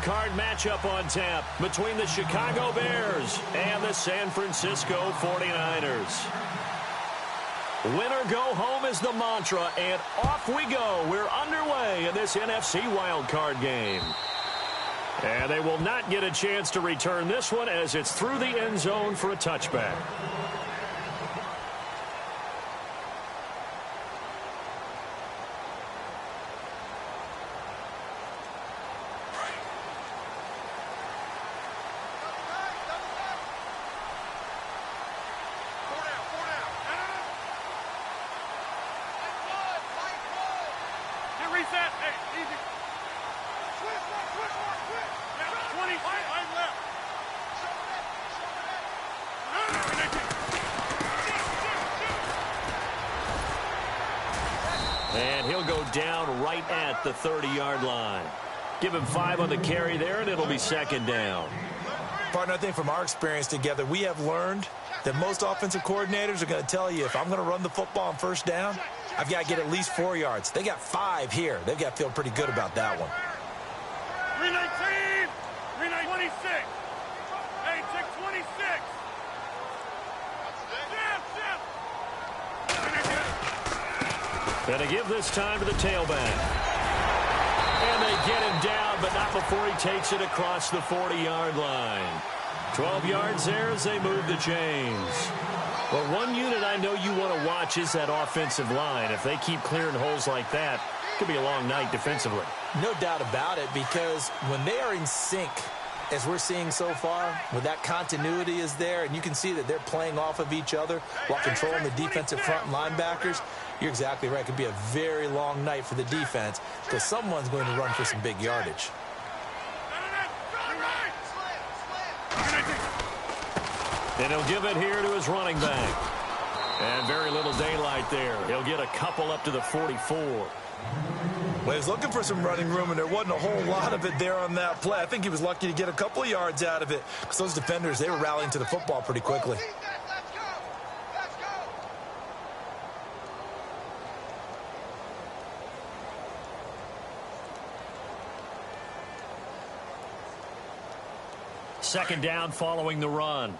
card matchup on tap between the Chicago Bears and the San Francisco 49ers. Winner go home is the mantra, and off we go. We're underway in this NFC wildcard game. And they will not get a chance to return this one as it's through the end zone for a touchback. And he'll go down right at the 30-yard line. Give him 5 on the carry there, and it'll be second down. Partner, I think from our experience together, we have learned that most offensive coordinators are going to tell you, if I'm going to run the football on first down, I've got to get at least 4 yards. They got 5 here. They've got to feel pretty good about that one. 319, 326. Hey, check 26. And they give this time to the tailback. And they get him down, but not before he takes it across the 40-yard line. 12 yards there as they move the chains. Well, one unit I know you want to watch is that offensive line. If they keep clearing holes like that, it could be a long night defensively. No doubt about it, because when they are in sync, as we're seeing so far, when that continuity is there, and you can see that they're playing off of each other while controlling the defensive front and linebackers, you're exactly right. It could be a very long night for the defense because someone's going to run for some big yardage. And he'll give it here to his running back. And very little daylight there. He'll get a couple up to the 44. Well, he was looking for some running room, and there wasn't a whole lot of it there on that play. I think he was lucky to get a couple of yards out of it because those defenders, they were rallying to the football pretty quickly. Second down following the run.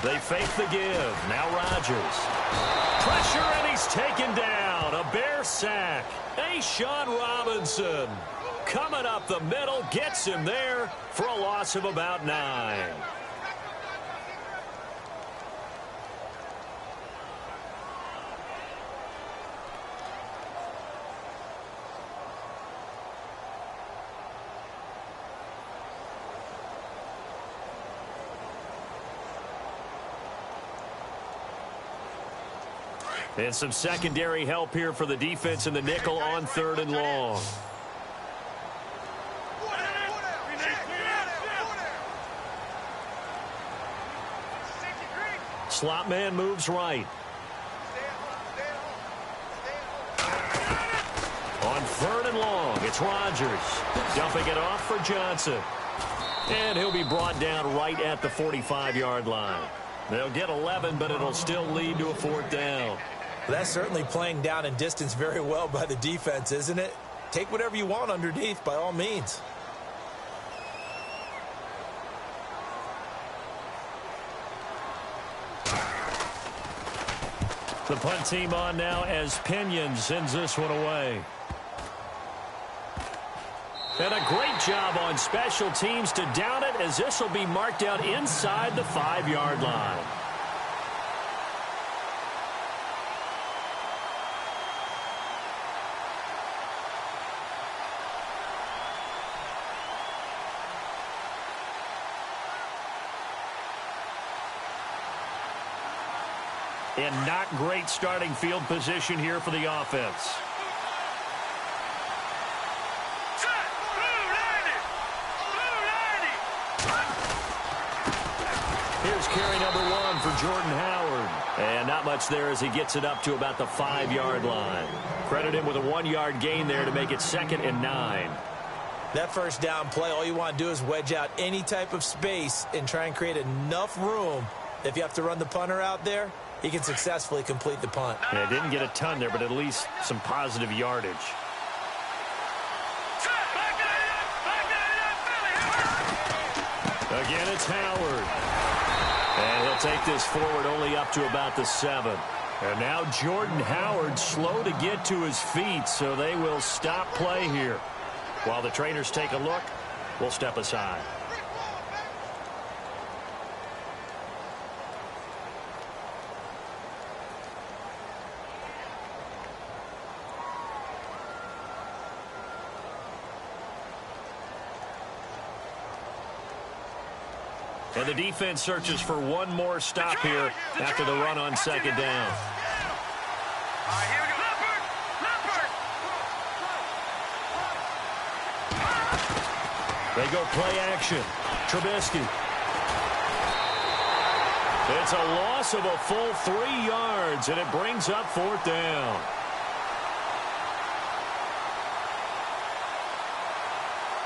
They fake the give. Now Rodgers. Pressure, and he's taken down. A Bear sack. A'Shawn Robinson coming up the middle, gets him there for a loss of about 9. And some secondary help here for the defense in the nickel on 3rd and long. Slot man moves right. On 3rd and long, it's Rodgers. Dumping it off for Johnson. And he'll be brought down right at the 45-yard line. They'll get 11, but it'll still lead to a 4th down. That's certainly playing down in distance very well by the defense, isn't it? Take whatever you want underneath, by all means. The punt team on now as Pinion sends this one away. And a great job on special teams to down it, as this will be marked out inside the 5-yard line. And not great starting field position here for the offense. Here's carry number 1 for Jordan Howard. And not much there as he gets it up to about the 5-yard line. Credit him with a 1-yard gain there to make it 2nd and 9. That first down play, all you want to do is wedge out any type of space and try and create enough room If you have to run the punter out there, he can successfully complete the punt. Yeah, didn't get a ton there, but at least some positive yardage. Again, it's Howard. And he'll take this forward only up to about the 7. And now Jordan Howard slow to get to his feet, so they will stop play here. While the trainers take a look, we'll step aside. And the defense searches for one more stop here after the run on second down. They go play action. Trubisky. It's a loss of a full 3 yards, and it brings up 4th down.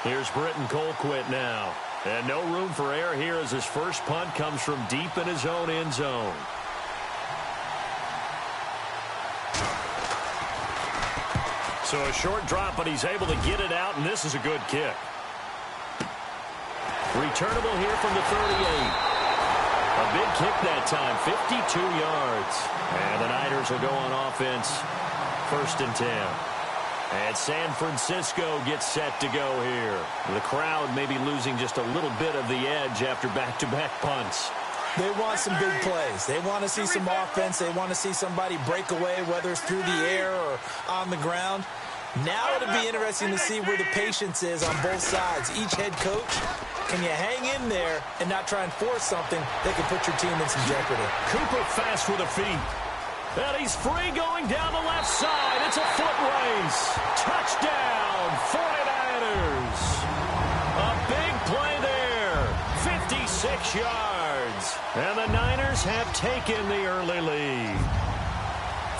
Here's Britton Colquitt now. And no room for error here as his first punt comes from deep in his own end zone. So a short drop, but he's able to get it out, and this is a good kick. Returnable here from the 38. A big kick that time, 52 yards. And the Niners will go on offense, 1st and 10. And San Francisco gets set to go here. The crowd may be losing just a little bit of the edge after back-to-back punts. They want some big plays. They want to see some offense. They want to see somebody break away, whether it's through the air or on the ground. Now it'll be interesting to see where the patience is on both sides. Each head coach, can you hang in there and not try and force something that can put your team in some jeopardy? Cooper fast with the feet. And he's free going down the left side. It's a foot race. Touchdown, 49ers. A big play there. 56 yards. And the Niners have taken the early lead.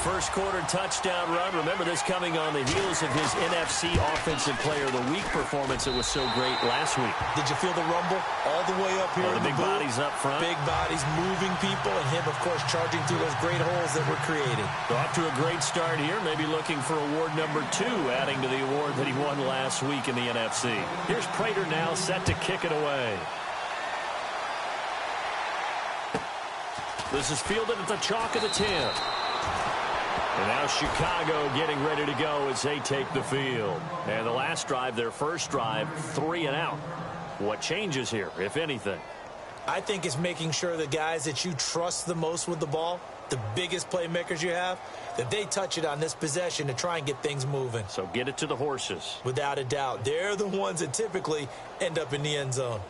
First quarter touchdown run. Remember this coming on the heels of his NFC Offensive Player of the Week performance that was so great last week. Did you feel the rumble all the way up here? The big bodies up front. Big bodies moving people, and him, of course, charging through those great holes that were created. So off to a great start here. Maybe looking for award number 2, adding to the award that he won last week in the NFC. Here's Prater now set to kick it away. This is fielded at the chalk of the 10. And now Chicago getting ready to go as they take the field. And the last drive, their first drive, 3 and out. What changes here, if anything? I think it's making sure the guys that you trust the most with the ball, the biggest playmakers you have, that they touch it on this possession to try and get things moving. So get it to the horses. Without a doubt. They're the ones that typically end up in the end zone.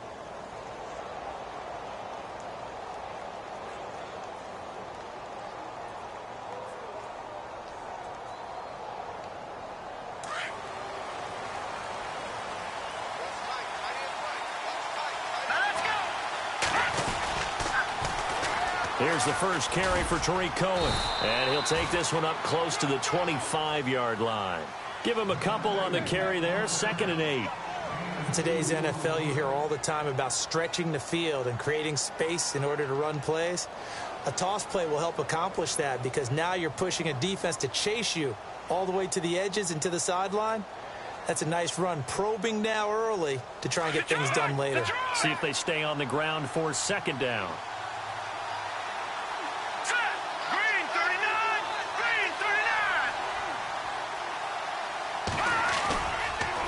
Here's the first carry for Tariq Cohen. And he'll take this one up close to the 25-yard line. Give him a couple on the carry there. 2nd and 8. In today's NFL, you hear all the time about stretching the field and creating space in order to run plays. A toss play will help accomplish that because now you're pushing a defense to chase you all the way to the edges and to the sideline. That's a nice run, probing now early to try and get things done later. See if they stay on the ground for 2nd down.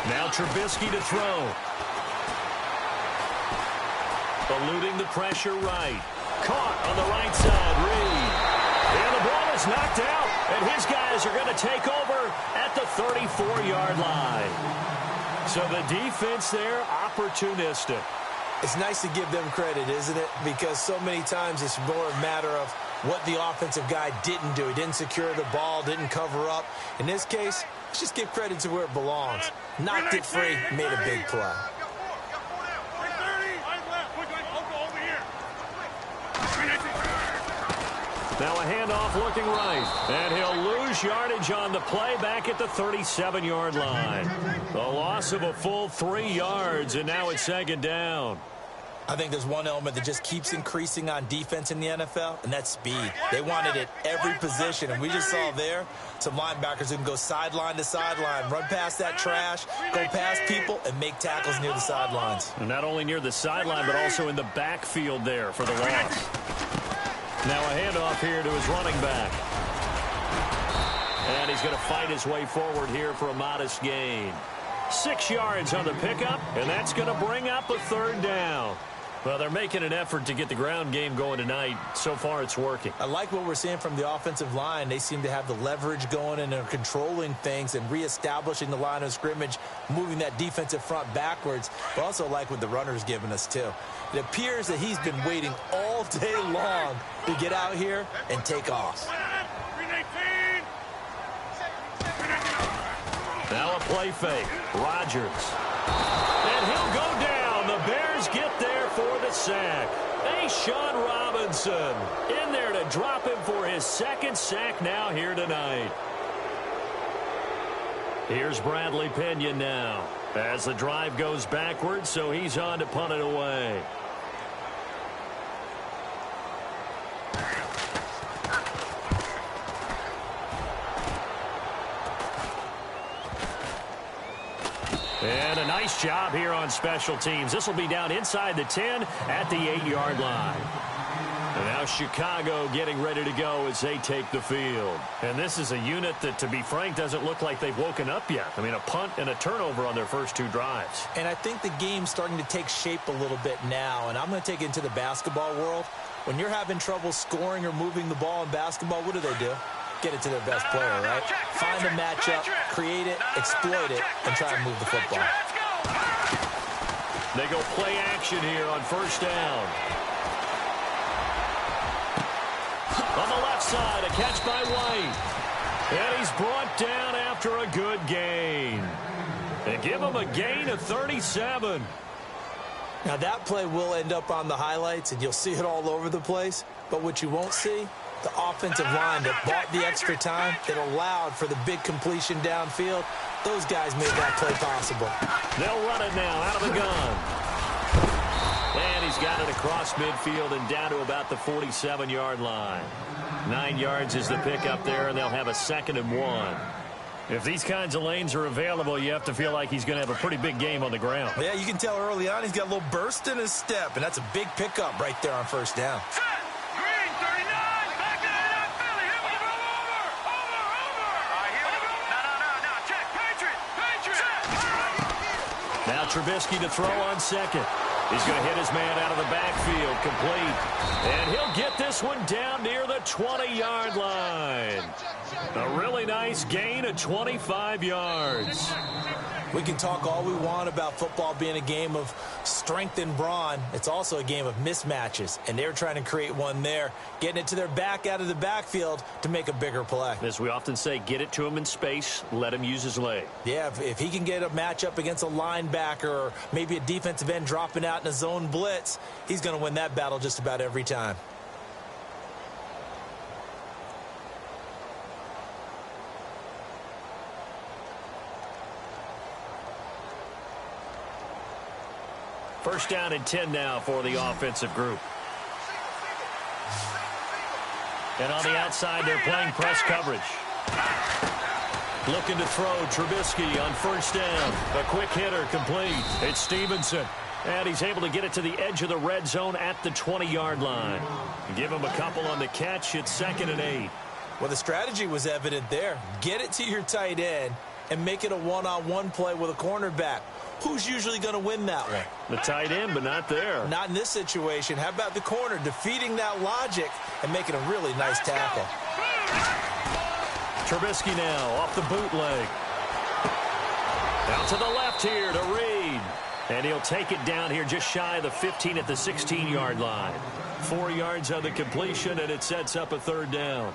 Now Trubisky to throw. Eluding the pressure right. Caught on the right side, Reed. And the ball is knocked out, and his guys are going to take over at the 34-yard line. So the defense there, opportunistic. It's nice to give them credit, isn't it? Because so many times it's more a matter of what the offensive guy didn't do. He didn't secure the ball, didn't cover up. In this case, let's just give credit to where it belongs. Knocked it free, made a big play. Now a handoff looking right. And he'll lose yardage on the play back at the 37-yard line. A loss of a full 3 yards, and now it's 2nd down. I think there's one element that just keeps increasing on defense in the NFL, and that's speed. They want it at every position, and we just saw there some linebackers who can go sideline to sideline, run past that trash, go past people, and make tackles near the sidelines. And not only near the sideline, but also in the backfield there for the loss. Now a handoff here to his running back. And he's going to fight his way forward here for a modest gain. 6 yards on the pickup, and that's going to bring up a third down. Well, they're making an effort to get the ground game going tonight. So far, it's working. I like what we're seeing from the offensive line. They seem to have the leverage going and are controlling things and reestablishing the line of scrimmage, moving that defensive front backwards. But also like what the runner's giving us, too. It appears that he's been waiting all day long to get out here and take off. Now a play fake. Rodgers. And he'll go down. The Bears get there for the sack. Sean Robinson in there to drop him for his second sack now here tonight. Here's Bradley Pinion now as the drive goes backwards, so he's on to punt it away. And a nice job here on special teams. This will be down inside the 10 at the 8-yard line. And now Chicago getting ready to go as they take the field. And this is a unit that, to be frank, doesn't look like they've woken up yet. I mean, a punt and a turnover on their first 2 drives. And I think the game's starting to take shape a little bit now. And I'm going to take it into the basketball world. When you're having trouble scoring or moving the ball in basketball, what do? Get it to their best player, right? Find a matchup, create it, exploit it, and try to move the football. They go play action here on first down. On the left side, a catch by White. And he's brought down after a good gain. They give him a gain of 37. Now, that play will end up on the highlights, and you'll see it all over the place. But what you won't see, the offensive line that bought the extra time, that allowed for the big completion downfield, those guys made that play possible. They'll run it now out of the gun. And he's got it across midfield and down to about the 47-yard line. 9 yards is the pickup there, and they'll have a 2nd and 1. If these kinds of lanes are available, you have to feel like he's going to have a pretty big game on the ground. Yeah, you can tell early on he's got a little burst in his step, and that's a big pickup right there on first down. Now Trubisky to throw on second. He's going to hit his man out of the backfield, complete. And he'll get this one down near the 20-yard line. A really nice gain of 25 yards. We can talk all we want about football being a game of strength and brawn. It's also a game of mismatches, and they're trying to create one there, getting it to their back out of the backfield to make a bigger play. As we often say, get it to him in space, let him use his leg. Yeah, if he can get a matchup against a linebacker or maybe a defensive end dropping out in a zone blitz, he's going to win that battle just about every time. First down and 10 now for the offensive group. And on the outside, they're playing press coverage. Looking to throw, Trubisky on first down. A quick hitter, complete. It's Stevenson. And he's able to get it to the edge of the red zone at the 20-yard line. Give him a couple on the catch. It's 2nd and 8. Well, the strategy was evident there. Get it to your tight end and make it a one-on-one play with a cornerback. Who's usually going to win that one? The tight end, but not there. Not in this situation. How about the corner defeating that logic and making a really nice tackle? Trubisky now off the bootleg. Out to the left here to Reed. And he'll take it down here just shy of the 15 at the 16-yard line. 4 yards on the completion, and it sets up a third down.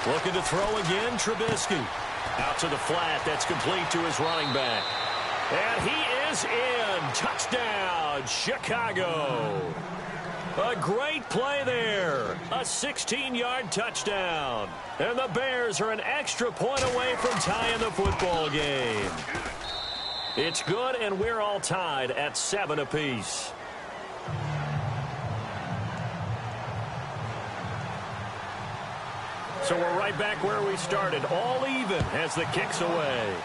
Looking to throw again, Trubisky. Out to the flat, that's complete to his running back. And he is in. Touchdown, Chicago. A great play there. A 16-yard touchdown. And the Bears are an extra point away from tying the football game. It's good, and we're all tied at 7 apiece. So we're right back where we started, all even as the kick's away.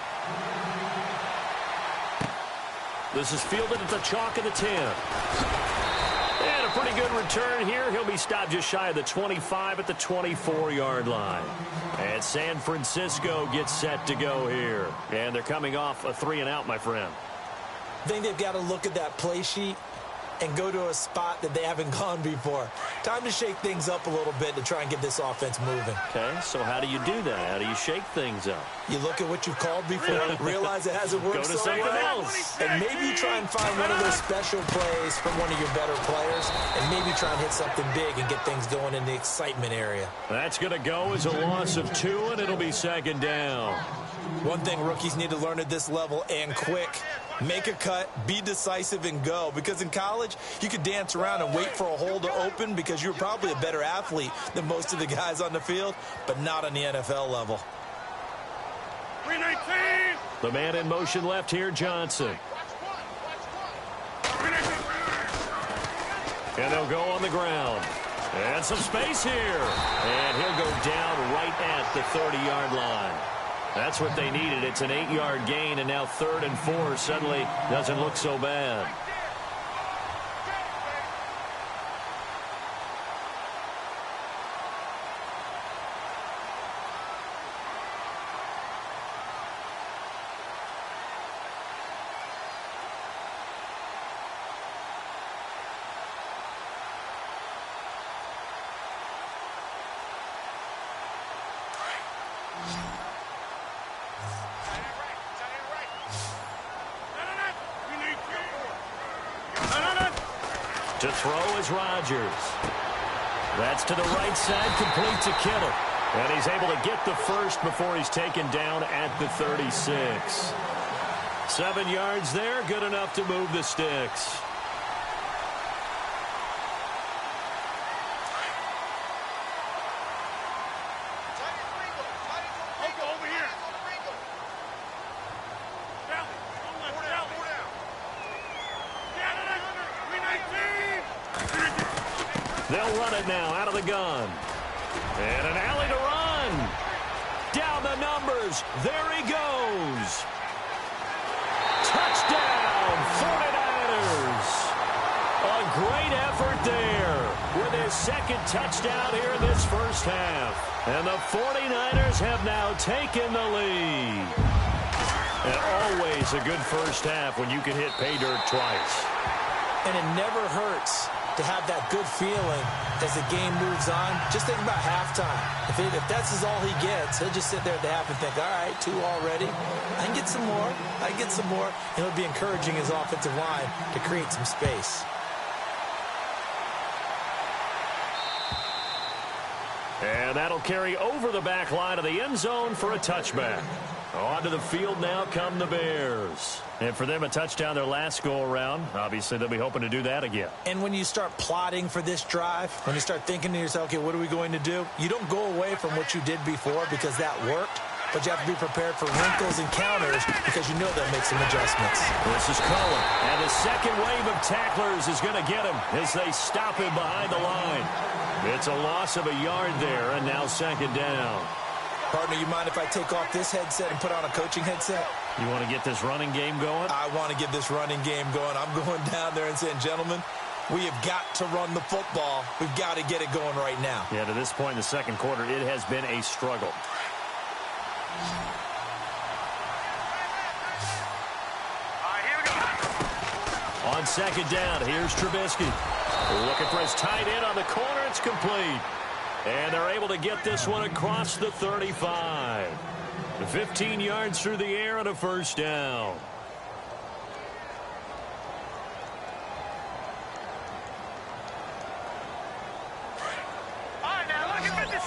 This is fielded at the chalk of the 10. And a pretty good return here. He'll be stopped just shy of the 25 at the 24-yard line. And San Francisco gets set to go here. And they're coming off a 3-and-out, my friend. I think they've got to look at that play sheet and go to a spot that they haven't gone before. Time to shake things up a little bit to try and get this offense moving. Okay, so how do you do that? How do you shake things up? You look at what you've called before, realize it hasn't worked so something well, else. And maybe you try and find one of those special plays from one of your better players, and maybe try and hit something big and get things going in the excitement area. That's going to go as a loss of 2, and it'll be 2nd down. One thing rookies need to learn at this level, and quick, make a cut, be decisive, and go. Because in college, you could dance around and wait for a hole to open because you're probably a better athlete than most of the guys on the field, but not on the NFL level. 319. The man in motion left here, Johnson. And they'll go on the ground. And some space here. And he'll go down right at the 30-yard line. That's what they needed. It's an 8-yard gain, and now 3rd and 4 suddenly doesn't look so bad. To throw is Rodgers. That's to the right side, complete to Kittle. And he's able to get the first before he's taken down at the 36. 7 yards there, good enough to move the sticks. They'll run it now out of the gun. And an alley to run. Down the numbers. There he goes. Touchdown, 49ers. A great effort there with his 2nd touchdown here in this first half. And the 49ers have now taken the lead. And always a good first half when you can hit pay dirt twice. And it never hurts to have that good feeling as the game moves on. Just think about halftime. If that's all he gets, he'll just sit there at the half and think, all right, 2 already. I can get some more. I can get some more. And he'll be encouraging his offensive line to create some space. And that'll carry over the back line of the end zone for a touchback. Onto the field now come the Bears. And for them, a touchdown their last go-around. Obviously, they'll be hoping to do that again. And when you start plotting for this drive, when you start thinking to yourself, okay, what are we going to do? You don't go away from what you did before because that worked. But you have to be prepared for wrinkles and counters because you know they'll make some adjustments. This is Cullen. And the second wave of tacklers is going to get him as they stop him behind the line. It's a loss of a yard there, and now 2nd down. Partner, you mind if I take off this headset and put on a coaching headset? You want to get this running game going? I want to get this running game going. I'm going down there and saying, gentlemen, we have got to run the football. We've got to get it going right now. Yeah, to this point in the second quarter, it has been a struggle. Here we go. On 2nd down, here's Trubisky. Looking for his tight end on the corner. It's complete. And they're able to get this one across the 35. 15 yards through the air and a first down. All right, now look at 56.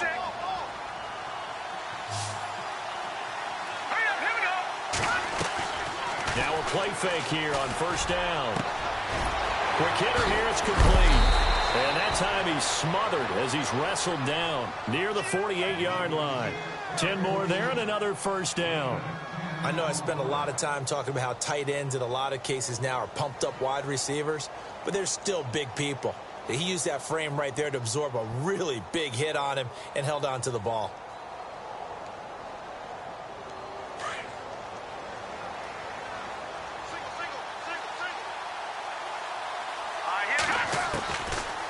Hurry up, here we go. Now a play fake here on first down. Quick hitter here, it's complete. And that time he's smothered as he's wrestled down near the 48-yard line. 10 more there and another first down. I know I spend a lot of time talking about how tight ends in a lot of cases now are pumped up wide receivers, but they're still big people. He used that frame right there to absorb a really big hit on him and held on to the ball.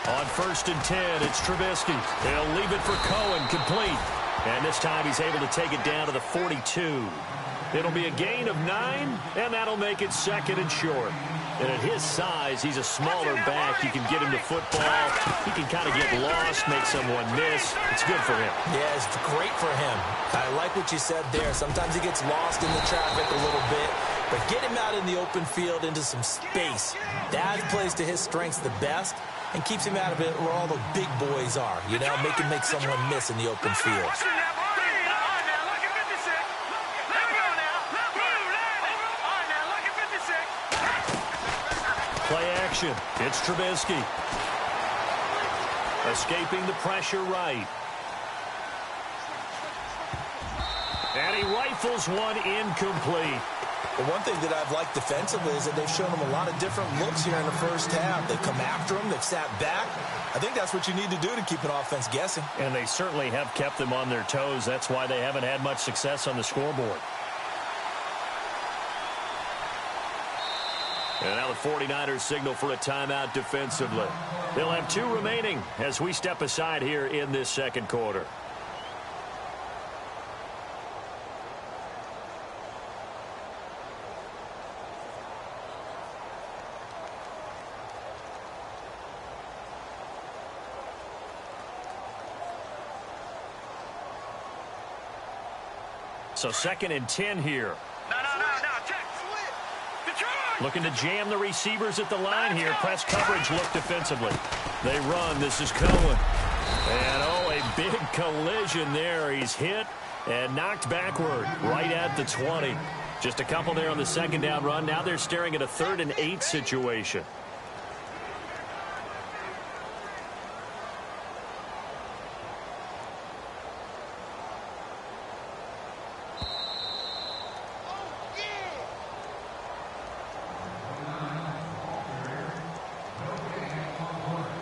On 1st and 10, it's Trubisky. He'll leave it for Cohen, complete. And this time he's able to take it down to the 42. It'll be a gain of 9, and that'll make it 2nd and short. And at his size, he's a smaller back. You can get him to football. He can kind of get lost, make someone miss. It's good for him. Yeah, it's great for him. I like what you said there. Sometimes he gets lost in the traffic a little bit, but get him out in the open field into some space. That plays to his strengths the best and keeps him out of it where all the big boys are. You know, make someone miss in the open field. Play action. It's Trubisky. Escaping the pressure right. And he rifles one incomplete. But one thing that I've liked defensively is that they've shown him a lot of different looks here in the first half. They've come after him. They've sat back. I think that's what you need to do to keep an offense guessing. And they certainly have kept them on their toes. That's why they haven't had much success on the scoreboard. And now the 49ers signal for a timeout defensively. They'll have 2 remaining as we step aside here in this second quarter. So 2nd and 10 here. No. Looking to jam the receivers at the line here. Press coverage look defensively. They run. This is Cohen. And, a big collision there. He's hit and knocked backward right at the 20. Just a couple there on the 2nd down run. Now they're staring at a 3rd and 8 situation.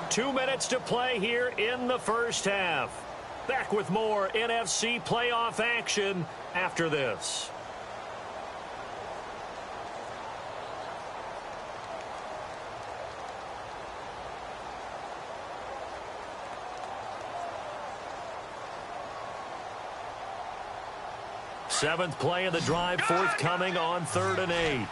Two minutes to play here in the first half. Back with more NFC playoff action after this. Seventh play of the drive forthcoming on 3rd and 8.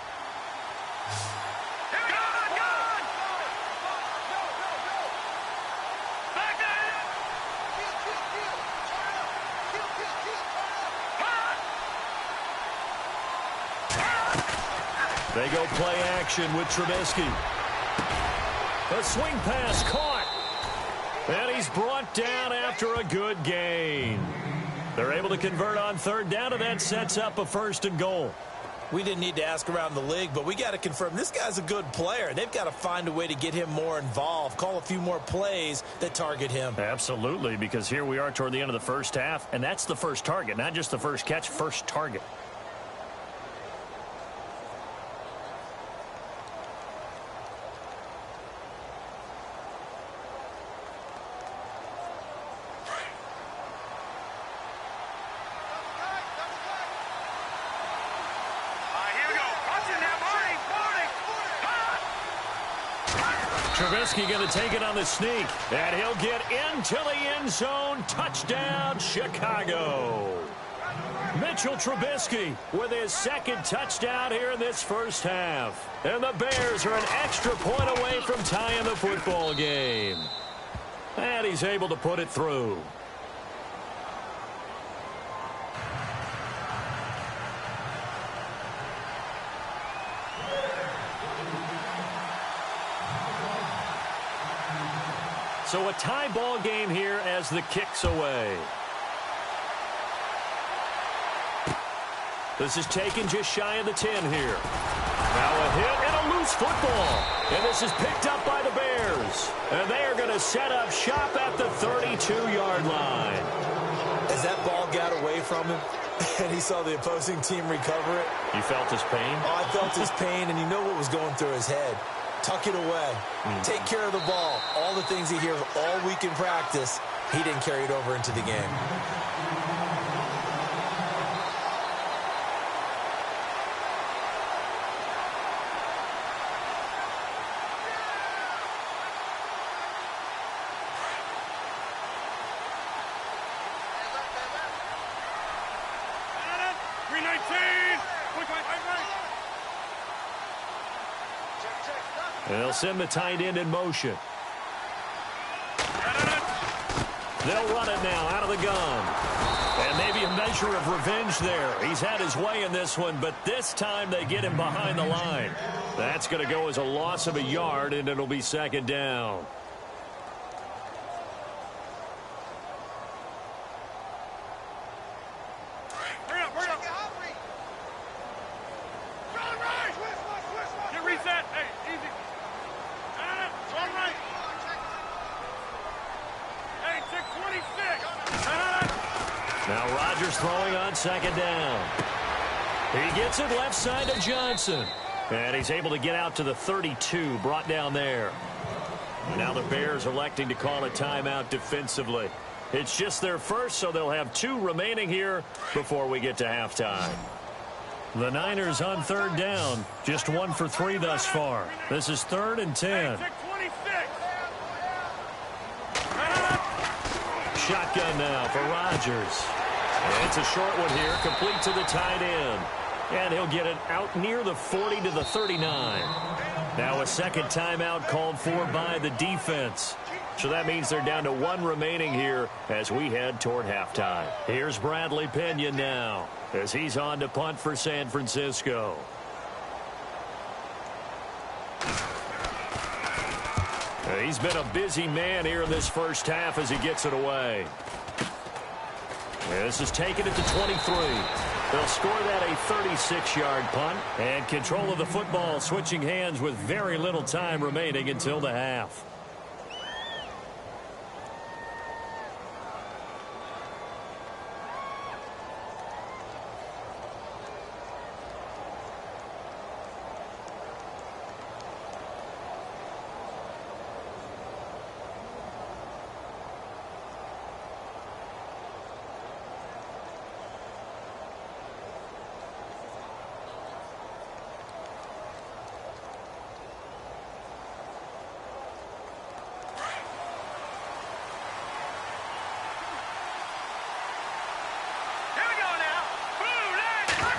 They go play action with Trubisky. A swing pass caught. And he's brought down after a good gain. They're able to convert on 3rd down, and that sets up a 1st and goal. We didn't need to ask around the league, but we got to confirm this guy's a good player. They've got to find a way to get him more involved, call a few more plays that target him. Absolutely, because here we are toward the end of the first half, and that's the first target, not just the first catch, first target. Trubisky going to take it on the sneak, and he'll get into the end zone. Touchdown, Chicago. Mitchell Trubisky with his 2nd touchdown here in this first half. And the Bears are an extra point away from tying the football game. And he's able to put it through. So a tie ball game here as the kick's away. This is taken just shy of the 10 here. Now a hit and a loose loose football. And this is picked up by the Bears. And they are going to set up shop at the 32-yard line. As that ball got away from him and he saw the opposing team recover it. You felt his pain? Oh, I felt his pain, and you know what was going through his head. Tuck it away. Take care of the ball. All the things he hears all week in practice, he didn't carry it over into the game. They'll send the tight end in motion. They'll run it now out of the gun. And maybe a measure of revenge there. He's had his way in this one, but this time they get him behind the line. That's going to go as a loss of a yard, and it'll be second down. Now Rodgers throwing on second down. He gets it left side to Johnson. And he's able to get out to the 32, brought down there. Now the Bears electing to call a timeout defensively. It's just their first, so they'll have 2 remaining here before we get to halftime. The Niners on third down, just 1 for 3 thus far. This is 3rd and 10. Shotgun now for Rodgers. It's a short one here, complete to the tight end. And he'll get it out near the 40 to the 39. Now a second timeout called for by the defense. So that means they're down to 1 remaining here as we head toward halftime. Here's Bradley Pinion now as he's on to punt for San Francisco. He's been a busy man here in this first half as he gets it away. This is taken at the 23. They'll score that a 36-yard punt. And control of the football switching hands with very little time remaining until the half.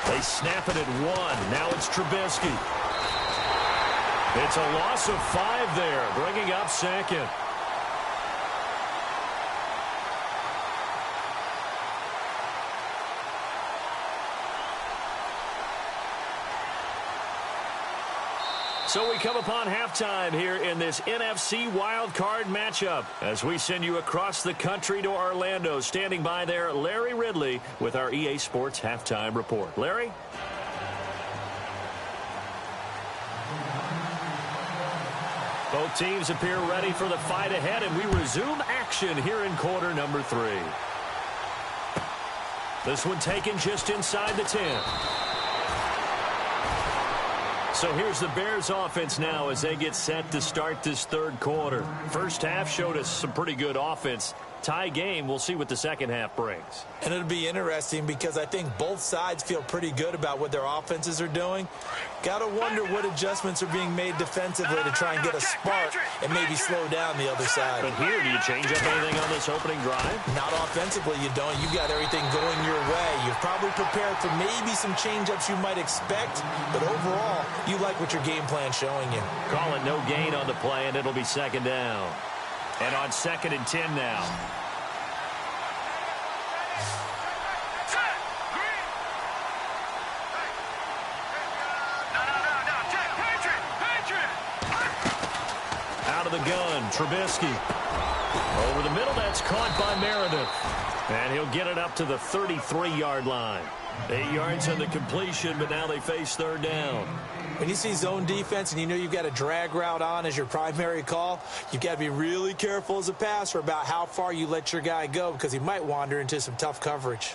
They snap it at 1. Now it's Trubisky. It's a loss of 5 there, bringing up second. So we come upon halftime here in this NFC wildcard matchup as we send you across the country to Orlando. Standing by there, Larry Ridley with our EA Sports Halftime Report. Larry? Both teams appear ready for the fight ahead, and we resume action here in quarter number 3. This one taken just inside the 10. So here's the Bears offense now as they get set to start this third quarter. First half showed us some pretty good offense. Tie game, we'll see what the second half brings. And it'll be interesting because I think both sides feel pretty good about what their offenses are doing. Got to wonder what adjustments are being made defensively to try and get a spark and maybe slow down the other side. But here, do you change up anything on this opening drive? Not offensively, you don't. You got everything going your way. You've probably prepared for maybe some change-ups you might expect, but overall, you like what your game plan's showing you. Call it no gain on the play, and it'll be second down. And on 2nd and 10 now. Out of the gun, Trubisky. Over the middle, that's caught by Meredith. And he'll get it up to the 33-yard line. 8 yards on the completion, but now they face third down. When you see zone defense and you know you've got a drag route on as your primary call, you've got to be really careful as a passer about how far you let your guy go because he might wander into some tough coverage.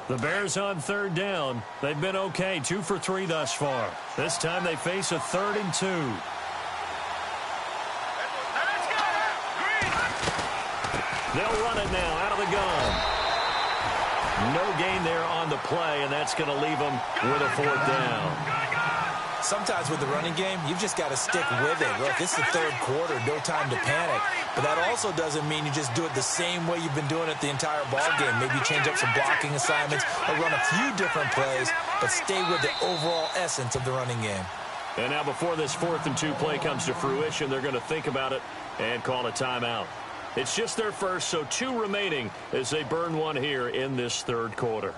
The Bears on third down. They've been okay, 2 for 3 thus far. This time they face a 3rd and 2. They'll run it now out of the gun. No gain there on the play, and that's going to leave them with a 4th down. Sometimes with the running game, you've just got to stick with it. Look, it's the third quarter, no time to panic. But that also doesn't mean you just do it the same way you've been doing it the entire ball game. Maybe change up some blocking assignments or run a few different plays, but stay with the overall essence of the running game. And now before this 4th and 2 play comes to fruition, they're going to think about it and call a timeout. It's just their first, so 2 remaining as they burn one here in this third quarter.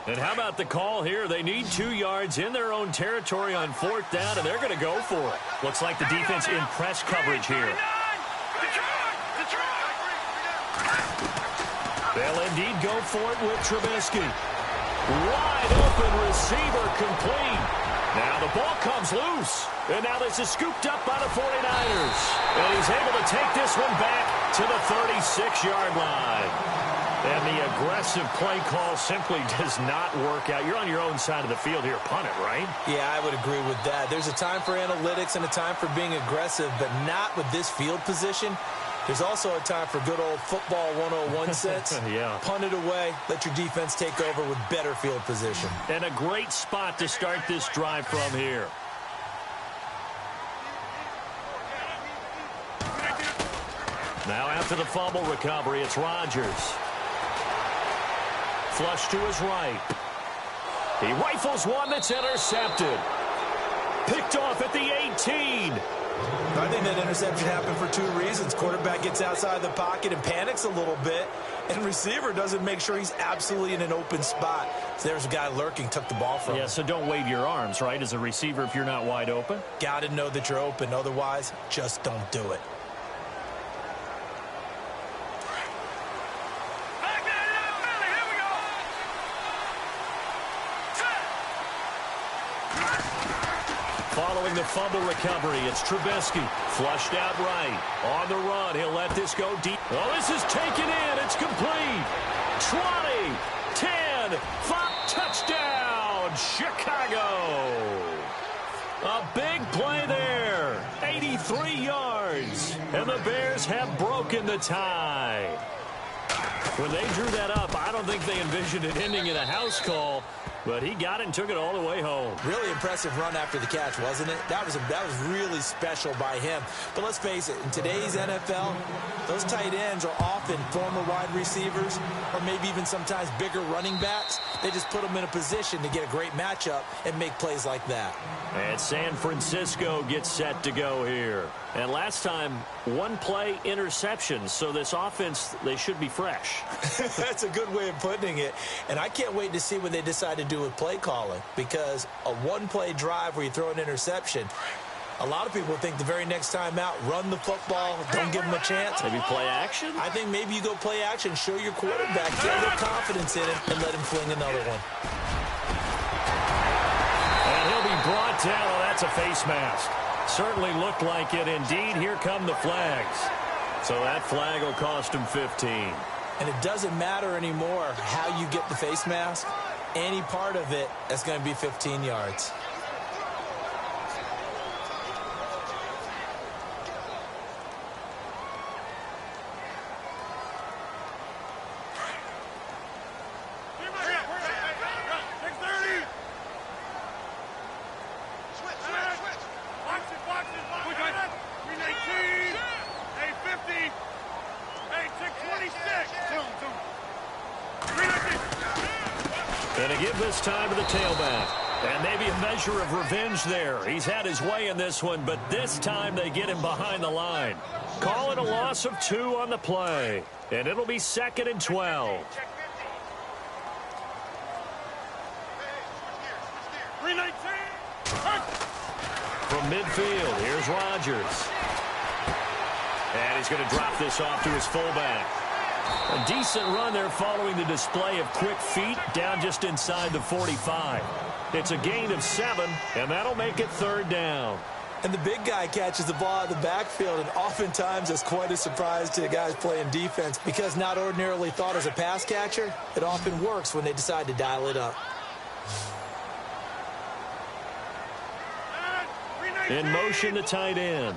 And how about the call here? They need 2 yards in their own territory on 4th down, and they're going to go for it. Looks like the defense in press coverage here. They'll indeed go for it with Trubisky. Wide open receiver complete. Now the ball comes loose. And now this is scooped up by the 49ers. And he's able to take this one back to the 36-yard line. And the aggressive play call simply does not work out. You're on your own side of the field here. Punt it, right? Yeah, I would agree with that. There's a time for analytics and a time for being aggressive, but not with this field position. There's also a time for good old football 101 sense. Yeah. Punt it away. Let your defense take over with better field position. And a great spot to start this drive from here. Now after the fumble recovery, it's Rodgers. Flush to his right. He rifles one that's intercepted. Picked off at the 18. I think that interception happened for 2 reasons. Quarterback gets outside the pocket and panics a little bit, and receiver doesn't make sure he's absolutely in an open spot. So there's a guy lurking, took the ball from him. Yeah, so don't wave your arms, right, as a receiver if you're not wide open? Got to know that you're open. Otherwise, just don't do it. Following the fumble recovery, it's Trubisky. Flushed out right. On the run, he'll let this go deep. Oh, this is taken in. It's complete. 20, 10, 5, touchdown, Chicago. A big play there. 83 yards. And the Bears have broken the tie. When they drew that up, I don't think they envisioned it ending in a house call, but he got it and took it all the way home. Really impressive run after the catch, wasn't it? That was really special by him. But let's face it, in today's NFL, those tight ends are often former wide receivers or maybe even sometimes bigger running backs. They just put them in a position to get a great matchup and make plays like that. And San Francisco gets set to go here. And last time, 1 play interception, so this offense, they should be fresh. That's a good way of putting it. And I can't wait to see what they decide to do with play calling, because a 1-play drive where you throw an interception, a lot of people think the very next time out, run the football, don't give them a chance. Maybe play action? I think maybe you go play action, show your quarterback, get a little confidence in him, and let him fling another one. And he'll be brought down. Oh, that's a face mask. Certainly looked like it. Indeed, here come the flags. So that flag will cost him 15. And it doesn't matter anymore how you get the face mask. Any part of it is going to be 15 yards. And to give this time to the tailback. And maybe a measure of revenge there. He's had his way in this one, but this time they get him behind the line. Call it a loss of 2 on the play. And it'll be 2nd and 12. From midfield, here's Rodgers. And he's going to drop this off to his fullback. A decent run there following the display of quick feet down just inside the 45. It's a gain of 7, and that'll make it 3rd down. And the big guy catches the ball out of the backfield, and oftentimes it's quite a surprise to the guys playing defense because not ordinarily thought as a pass catcher, it often works when they decide to dial it up. In motion, the tight end.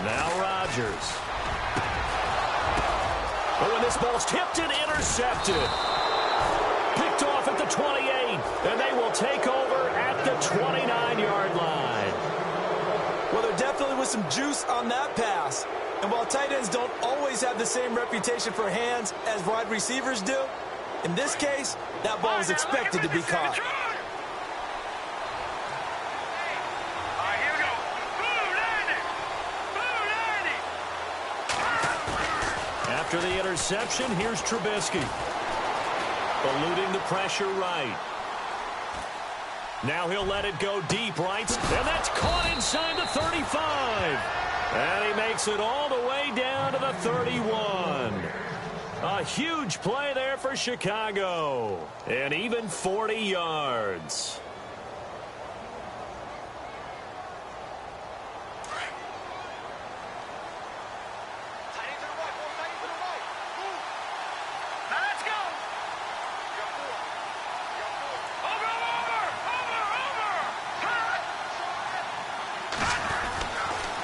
Now Rodgers. But when this ball's tipped and intercepted. Picked off at the 28, and they will take over at the 29-yard line. Well, there definitely was some juice on that pass. And while tight ends don't always have the same reputation for hands as wide receivers do, in this case, that ball was expected to be caught. After the interception, here's Trubisky. Eluding the pressure right. Now he'll let it go deep right. And that's caught inside the 35. And he makes it all the way down to the 31. A huge play there for Chicago. And even 40 yards.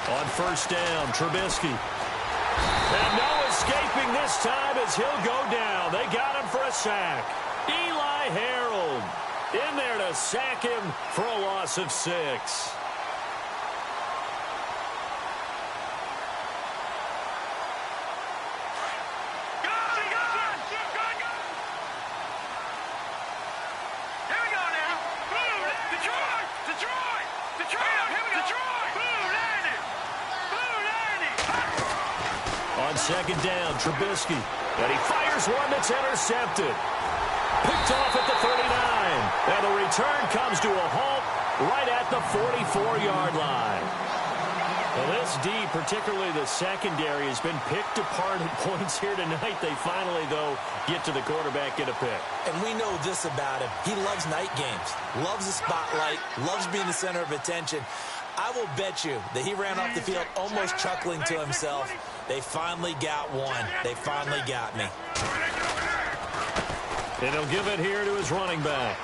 On first down, Trubisky. And no escaping this time as he'll go down. They got him for a sack. Eli Harold in there to sack him for a loss of 6. Second down, Trubisky. And he fires one that's intercepted. Picked off at the 39. And the return comes to a halt right at the 44-yard line. Well, this D, particularly the secondary, has been picked apart at points here tonight. They finally, though, get to the quarterback, get a pick. And we know this about him. He loves night games, loves the spotlight, loves being the center of attention. I will bet you that he ran off the field almost chuckling to himself. They finally got one. They finally got me. And he'll give it here to his running back.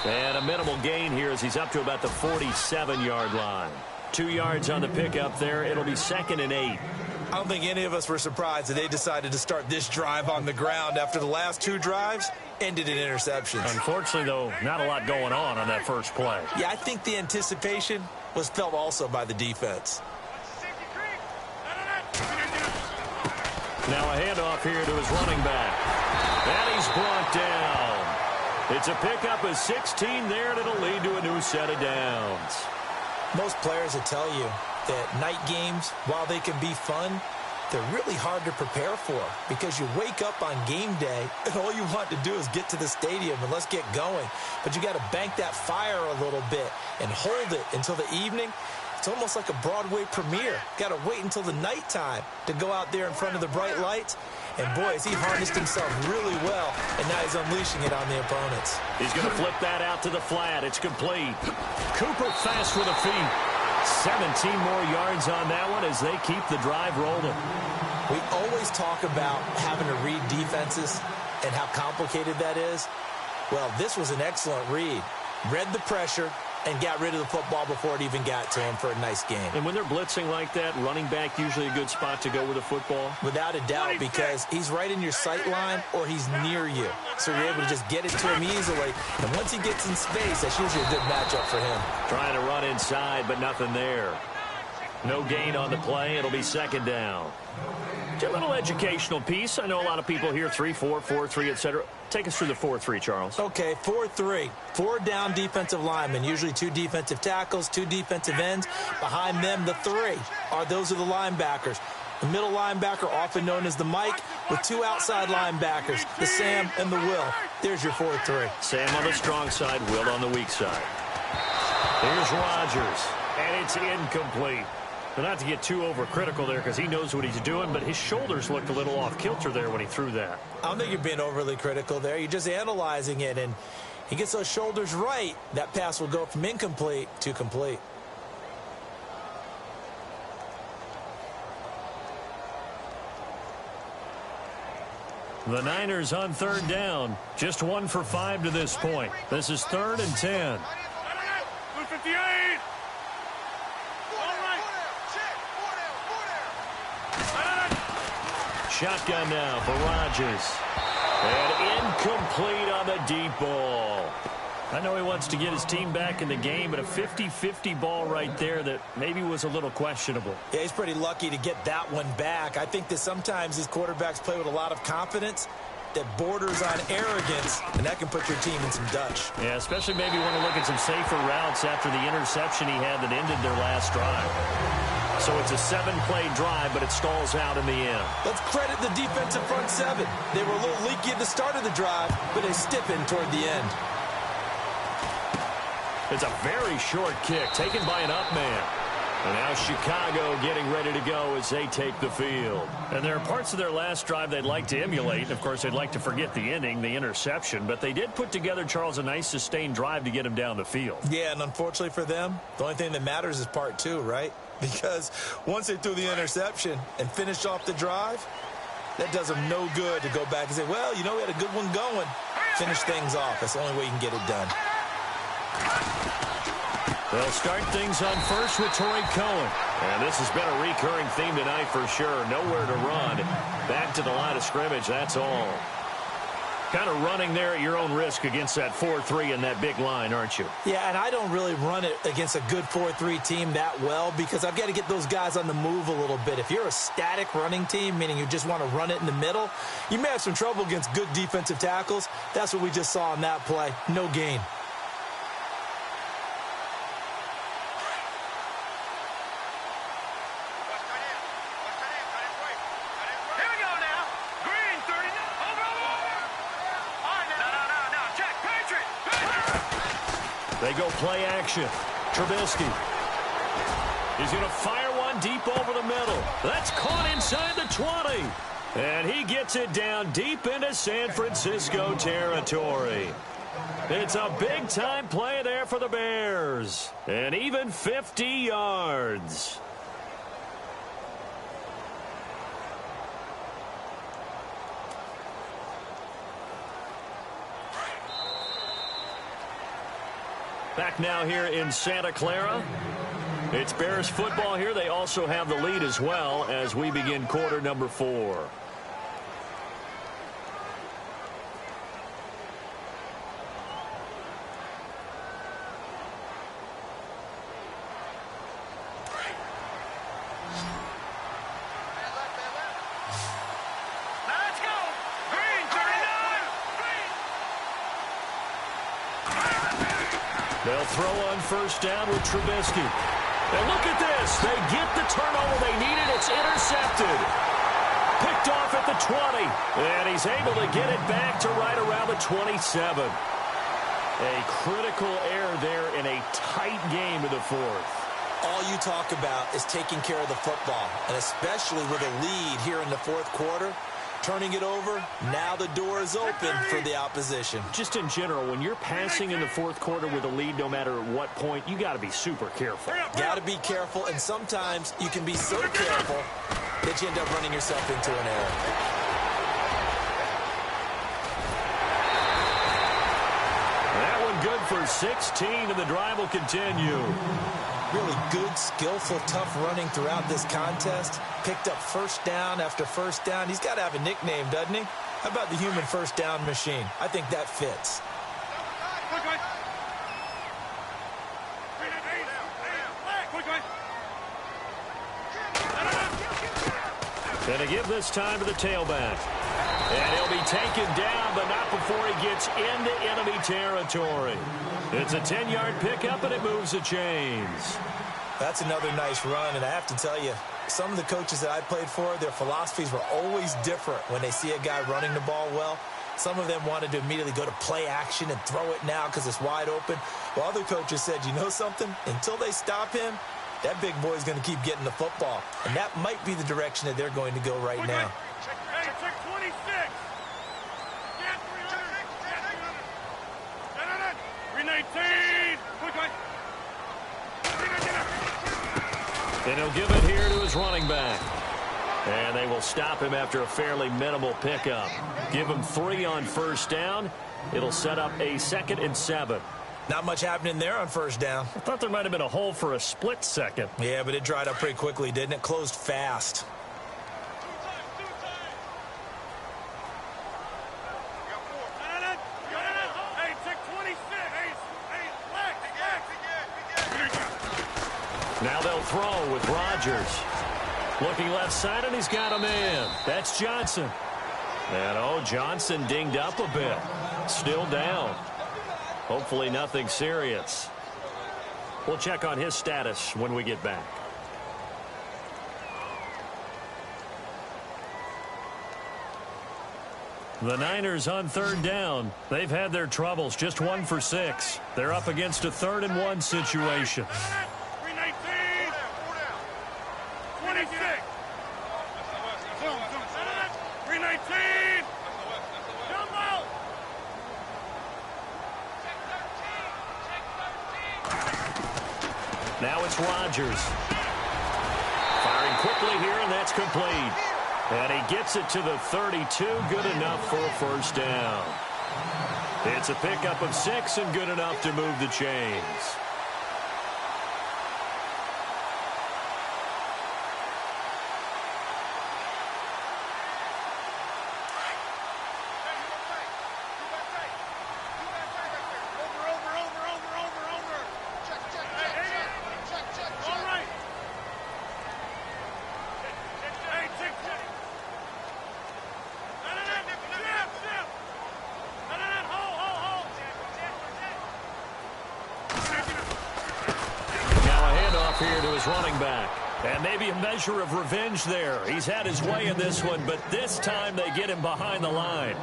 And a minimal gain here as he's up to about the 47-yard line. 2 yards on the pickup there. It'll be 2nd and 8. I don't think any of us were surprised that they decided to start this drive on the ground after the last 2 drives ended in interceptions. Unfortunately, though, not a lot going on that first play. Yeah, I think the anticipation was felt also by the defense. Now a handoff here to his running back. And he's brought down. It's a pickup of 16 there, and it'll lead to a new set of downs. Most players will tell you that night games, while they can be fun, they're really hard to prepare for because you wake up on game day and all you want to do is get to the stadium and let's get going. But you got to bank that fire a little bit and hold it until the evening. It's almost like a Broadway premiere. Got to wait until the nighttime to go out there in front of the bright lights. And boy, has he harnessed himself really well, and now he's unleashing it on the opponents. He's going to flip that out to the flat. It's complete. Cooper fast with a feet. 17 more yards on that one as they keep the drive rolling. We always talk about having to read defenses and how complicated that is. Well, this was an excellent read. Read the pressure and got rid of the football before it even got to him for a nice game. And when they're blitzing like that, running back usually a good spot to go with the football? Without a doubt, because he's right in your sight line or he's near you. So you're able to just get it to him easily. And once he gets in space, that's usually a good matchup for him. Trying to run inside, but nothing there. No gain on the play. It'll be second down. A little educational piece. I know a lot of people hear 3-4, 4-3, etc. Take us through the 4-3, Charles. Okay, 4-3. 4 down defensive linemen, usually 2 defensive tackles, 2 defensive ends. Behind them, the 3 those are the linebackers. The middle linebacker, often known as the Mike, with 2 outside linebackers, the Sam and the Will. There's your 4-3. Sam on the strong side, Will on the weak side. Here's Rodgers, and it's incomplete. But not to get too overcritical there because he knows what he's doing, but his shoulders looked a little off kilter there when he threw that. I don't think you're being overly critical there. You're just analyzing it, and he gets those shoulders right. That pass will go from incomplete to complete. The Niners on third down. Just 1 for 5 to this point. This is 3rd and 10. 58. Shotgun now for Rodgers. And incomplete on the deep ball. I know he wants to get his team back in the game, but a 50-50 ball right there that maybe was a little questionable. Yeah, he's pretty lucky to get that one back. I think that sometimes his quarterbacks play with a lot of confidence that borders on arrogance, and that can put your team in some Dutch. Yeah, especially maybe want to look at some safer routes after the interception he had that ended their last drive. So it's a 7-play drive, but it stalls out in the end. Let's credit the defensive front 7. They were a little leaky at the start of the drive, but they stiffened toward the end. It's a very short kick taken by an up man. And now Chicago getting ready to go as they take the field. And there are parts of their last drive they'd like to emulate. Of course, they'd like to forget the ending, the interception. But they did put together, Charles, a nice sustained drive to get him down the field. Yeah, and unfortunately for them, the only thing that matters is part 2, right? Because once they threw the interception and finished off the drive, that does them no good to go back and say, well, you know, we had a good one going. Finish things off. That's the only way you can get it done. They'll start things on first with Torrey Cohen. And this has been a recurring theme tonight for sure. Nowhere to run. Back to the line of scrimmage, that's all. Kind of running there at your own risk against that 4-3 and that big line, aren't you? Yeah, and I don't really run it against a good 4-3 team that well because I've got to get those guys on the move a little bit. If you're a static running team, meaning you just want to run it in the middle, you may have some trouble against good defensive tackles. That's what we just saw on that play. No gain. They go play action. Trubisky. He's going to fire one deep over the middle. That's caught inside the 20. And he gets it down deep into San Francisco territory. It's a big-time play there for the Bears. And even 50 yards. Back now here in Santa Clara. It's Bears football here. They also have the lead as well as we begin quarter number 4. They'll throw on first down with Trubisky. And look at this. They get the turnover they needed. It's intercepted. Picked off at the 20. And he's able to get it back to right around the 27. A critical error there in a tight game in the 4th. All you talk about is taking care of the football, and especially with a lead here in the 4th quarter. Turning it over, now the door is open for the opposition. Just in general, when you're passing in the 4th quarter with a lead, no matter at what point, you got to be super careful. Got to be careful, and sometimes you can be so careful that you end up running yourself into an error. That one good for 16, and the drive will continue. Really good, skillful, tough running throughout this contest. Picked up first down after first down. He's got to have a nickname, doesn't he? How about the human first down machine? I think that fits. Going to give this time to the tailback. And he'll be taken down, but not before he gets into enemy territory. It's a 10-yard pickup, and it moves the chains. That's another nice run, and I have to tell you, some of the coaches that I played for, their philosophies were always different when they see a guy running the ball well. Some of them wanted to immediately go to play action and throw it now because it's wide open. While other coaches said, you know something? Until they stop him, that big boy's going to keep getting the football. And that might be the direction that they're going to go right now. Hey, check 26. Get 300. Get 319. Quick. And he'll give it here to his running back. And they will stop him after a fairly minimal pickup. Give him 3 on first down. It'll set up a 2nd and 7. Not much happening there on first down. I thought there might have been a hole for a split second. Yeah, but it dried up pretty quickly, didn't it? Closed fast. Hey, check 26. Hey, Now they'll throw with Rodgers. Looking left side, and he's got a man. That's Johnson. And, Johnson dinged up a bit. Still down. Hopefully nothing serious. We'll check on his status when we get back. The Niners on 3rd down. They've had their troubles. Just 1 for 6. They're up against a 3rd and 1 situation. 319. 26. 319. Now it's Rodgers. Firing quickly here, and that's complete. And he gets it to the 32. Good enough for a first down. It's a pickup of 6 and good enough to move the chains. Here to his running back. And maybe a measure of revenge there. He's had his way in this one, but this time they get him behind the line.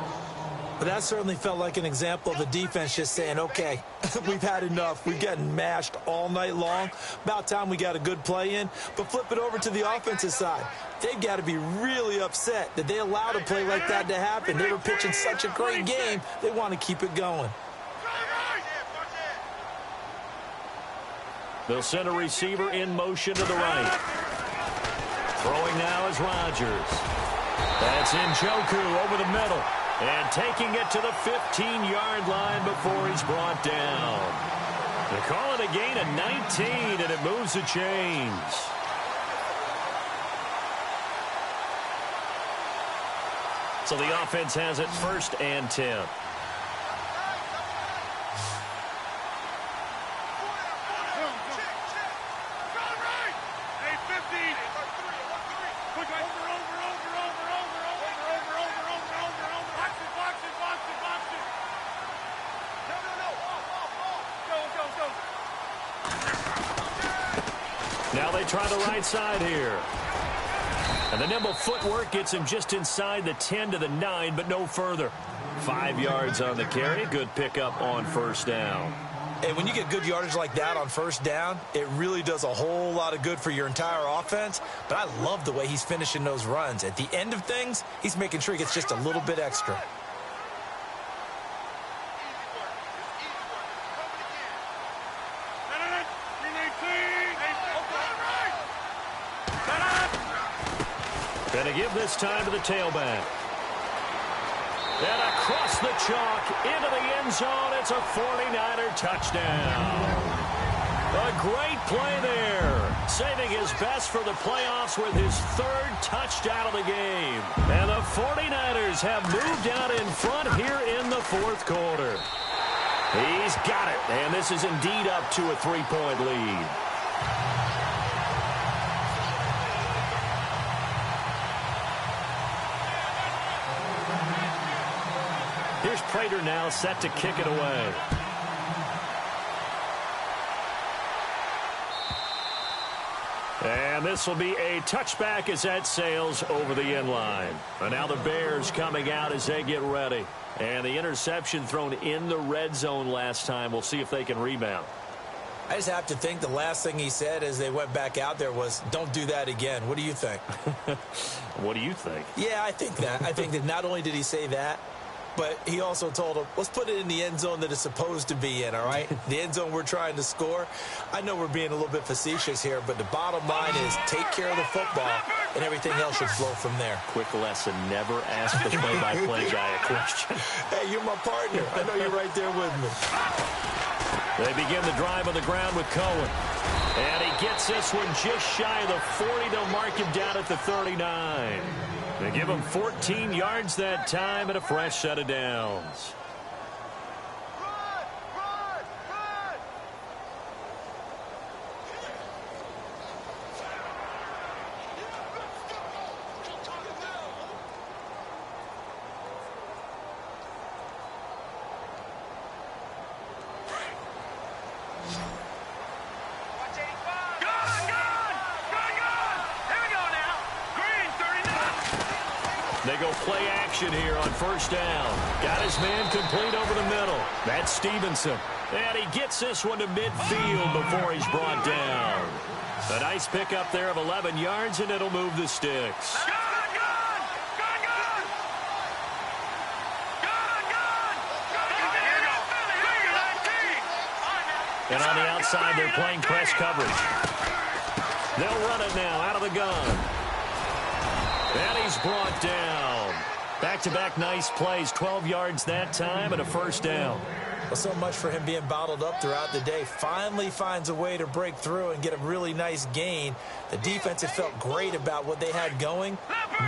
But that certainly felt like an example of the defense just saying, okay, we've had enough. We've gotten mashed all night long. About time we got a good play in. But flip it over to the offensive side. They've got to be really upset that they allowed a play like that to happen. They were pitching such a great game, they want to keep it going. They'll send a receiver in motion to the right. Throwing now is Rodgers. That's Njoku over the middle. And taking it to the 15-yard line before he's brought down. They call it a gain of 19, and it moves the chains. So the offense has it 1st and 10. Now they try the right side here. And the nimble footwork gets him just inside the 10 to the 9, but no further. 5 yards on the carry. Good pickup on first down. And when you get good yardage like that on first down, it really does a whole lot of good for your entire offense. But I love the way he's finishing those runs. At the end of things, he's making sure he gets just a little bit extra. Going to give this time to the tailback. And across the chalk into the end zone. It's a 49er touchdown. A great play there. Saving his best for the playoffs with his 3rd touchdown of the game. And the 49ers have moved out in front here in the 4th quarter. He's got it. And this is indeed up to a 3-point lead. Slater now set to kick it away. And this will be a touchback as that sails over the end line. And now the Bears coming out as they get ready. And the interception thrown in the red zone last time. We'll see if they can rebound. I just have to think the last thing he said as they went back out there was, don't do that again. What do you think? What do you think? Yeah, I think that. I think that not only did he say that, but he also told him, let's put it in the end zone that it's supposed to be in, all right? The end zone we're trying to score. I know we're being a little bit facetious here, but the bottom line is take care of the football, and everything else should flow from there. Quick lesson, never ask the play-by-play guy a question. Hey, you're my partner. I know you're right there with me. They begin the drive on the ground with Cohen. And he gets this one just shy of the 40. They'll mark him down at the 39. They give him 14 yards that time and a fresh set of downs. They go play action here on first down. Got his man complete over the middle. That's Stevenson. And he gets this one to midfield before he's brought down. A nice pickup there of 11 yards, and it'll move the sticks. And on the outside, they're playing press coverage. They'll run it now out of the gun. And he's brought down. Back-to-back nice plays, 12 yards that time and a first down. Well, so much for him being bottled up throughout the day. Finally finds a way to break through and get a really nice gain. The defense had felt great about what they had going.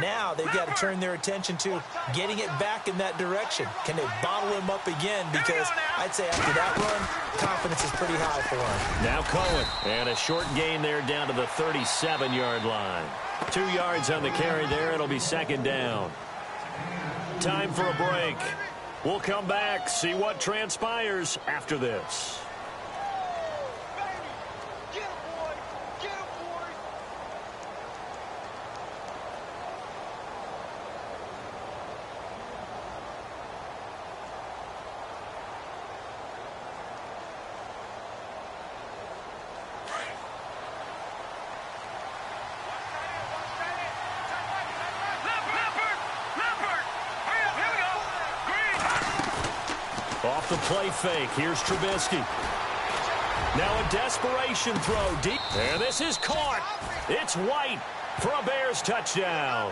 Now they've got to turn their attention to getting it back in that direction. Can they bottle him up again? Because I'd say after that run, confidence is pretty high for him. Now Cohen. And a short gain there down to the 37-yard line. 2 yards on the carry there. It'll be second down. Time for a break. We'll come back, see what transpires after this. Off the play fake. Here's Trubisky. Now a desperation throw deep. And this is caught. It's White for a Bears touchdown.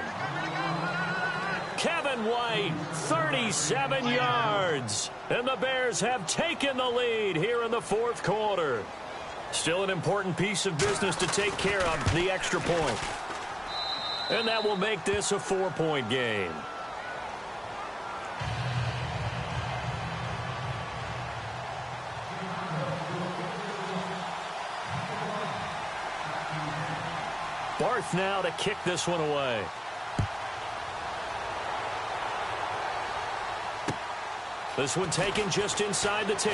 Kevin White, 37 yards. And the Bears have taken the lead here in the fourth quarter. Still an important piece of business to take care of, the extra point. And that will make this a 4-point game. Barth now to kick this one away. This one taken just inside the 10.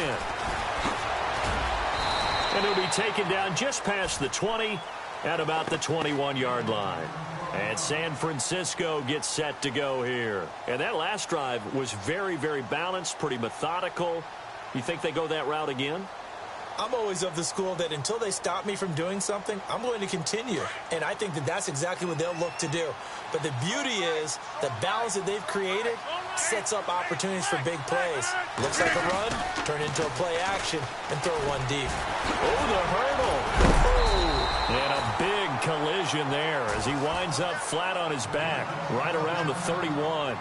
And it'll be taken down just past the 20 at about the 21-yard line. And San Francisco gets set to go here. And that last drive was very, very balanced, pretty methodical. You think they go that route again? I'm always of the school that until they stop me from doing something, I'm going to continue. And I think that that's exactly what they'll look to do. But the beauty is the balance that they've created sets up opportunities for big plays. Looks like a run, turn into a play action, and throw one deep. Oh, the hurdle. Oh. And a big collision there as he winds up flat on his back right around the 31.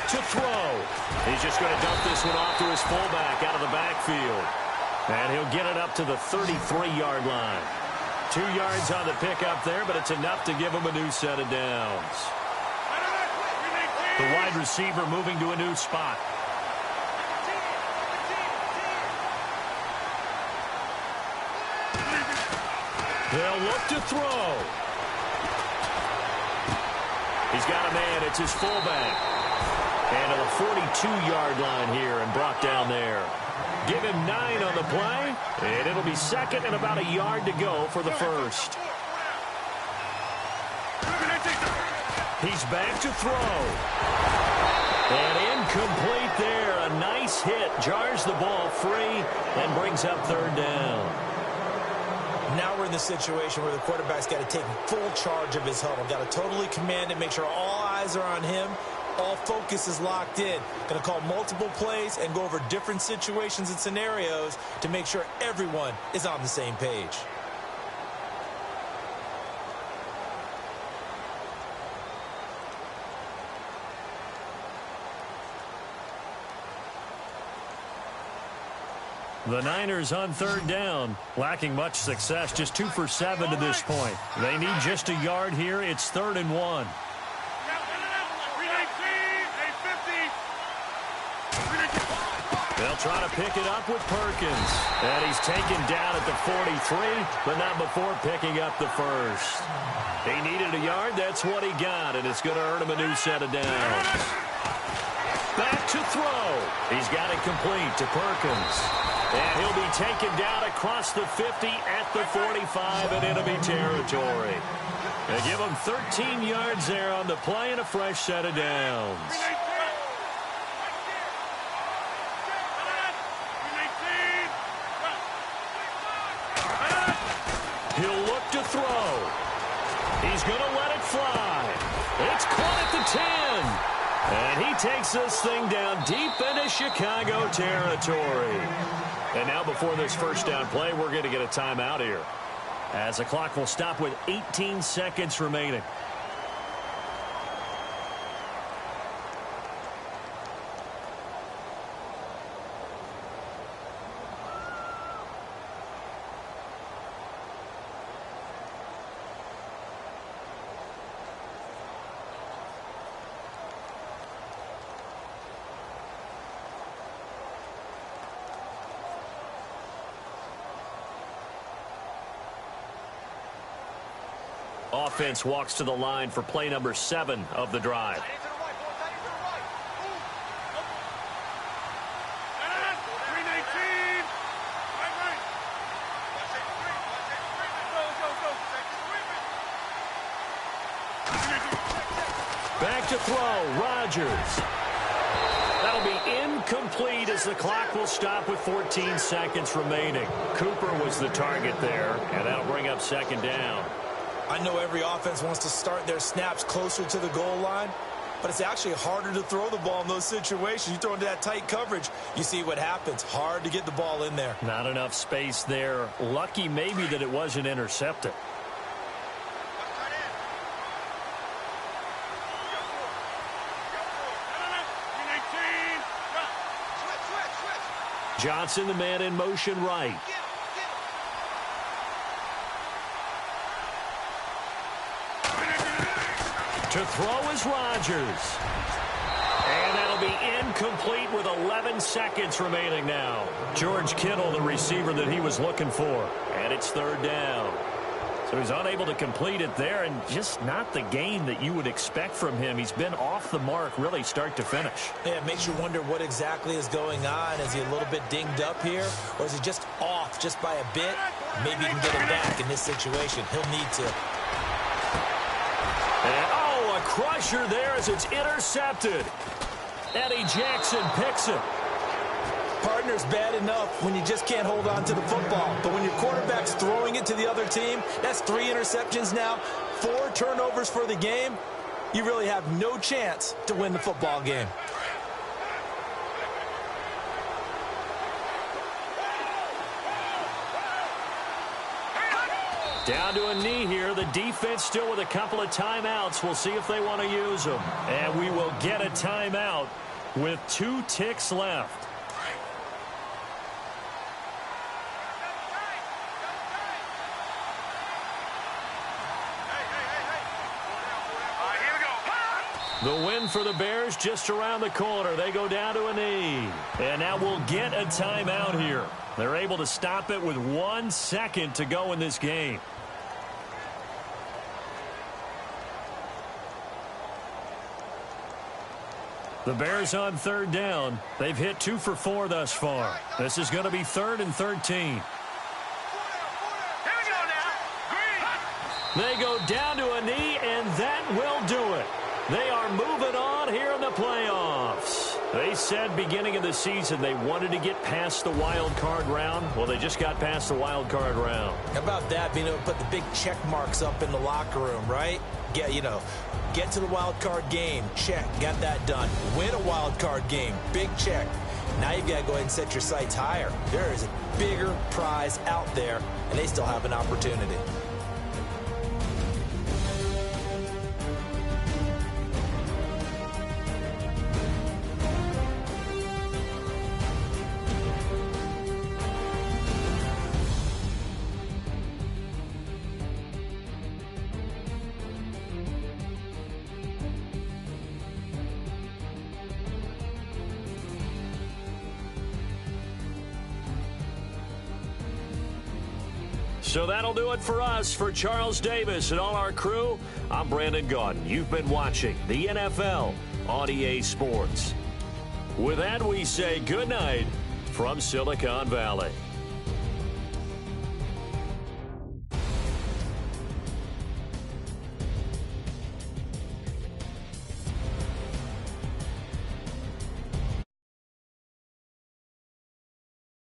to throw. He's just going to dump this one off to his fullback out of the backfield. And he'll get it up to the 33-yard line. 2 yards on the pickup there, but it's enough to give him a new set of downs. The wide receiver moving to a new spot. They'll look to throw. He's got a man. It's his fullback. And to the 42-yard line here and brought down there. Give him 9 on the play, and it'll be second and about a yard to go for the first. He's back to throw. And incomplete there. A nice hit. Jars the ball free and brings up third down. Now we're in the situation where the quarterback's got to take full charge of his huddle. Got to totally command it, make sure all eyes are on him. All focus is locked in. Going to call multiple plays and go over different situations and scenarios to make sure everyone is on the same page. The Niners on third down, lacking much success, just 2 for 7 to this point. They need just a yard here. It's 3rd and 1. They'll try to pick it up with Perkins. And he's taken down at the 43, but not before picking up the first. He needed a yard. That's what he got, and it's going to earn him a new set of downs. Back to throw. He's got it complete to Perkins. And he'll be taken down across the 50 at the 45 and enemy territory. They give him 13 yards there on the play and a fresh set of downs. He'll look to throw. He's going to let it fly. It's caught at the 10. And he takes this thing down deep into Chicago territory. And now before this first down play, we're going to get a timeout here, as the clock will stop with 18 seconds remaining. Offense walks to the line for play number 7 of the drive. Back to throw, Rodgers. That'll be incomplete as the clock will stop with 14 seconds remaining. Cooper was the target there, and that'll bring up second down. I know every offense wants to start their snaps closer to the goal line, but it's actually harder to throw the ball in those situations. You throw into that tight coverage, you see what happens. Hard to get the ball in there. Not enough space there. Lucky maybe that it wasn't intercepted. Johnson, the man in motion right. To throw is Rodgers. And that'll be incomplete with 11 seconds remaining now. George Kittle, the receiver that he was looking for. And it's third down. So he's unable to complete it there, and just not the game that you would expect from him. He's been off the mark really start to finish. Yeah, it makes you wonder what exactly is going on. Is he a little bit dinged up here, or is he just off just by a bit? Maybe he can get it back in this situation. He'll need to. And, oh, a crusher there as it's intercepted. Eddie Jackson picks it. Partner's bad enough when you just can't hold on to the football. But when your quarterback's throwing it to the other team, that's 3 interceptions now, 4 turnovers for the game. You really have no chance to win the football game. Down to a knee here. The defense still with a couple of timeouts. We'll see if they want to use them. And we will get a timeout with 2 ticks left. The win for the Bears just around the corner. They go down to a knee. And now we'll get a timeout here. They're able to stop it with 1 second to go in this game. The Bears on 3rd down. They've hit 2 for 4 thus far. This is going to be 3rd and 13. They go down to a knee, and that will do it. They are moving on here in the playoffs. They said beginning of the season they wanted to get past the wild card round. Well, they just got past the wild card round. How about that, being able to put the big check marks up in the locker room, right? Get to the wild card game. Check. Got that done. Win a wild card game. Big check. Now you've got to go ahead and set your sights higher. There is a bigger prize out there, and they still have an opportunity. So that'll do it for us. For Charles Davis and all our crew, I'm Brandon Gaudin. You've been watching the NFL on EA Sports. With that, we say good night from Silicon Valley.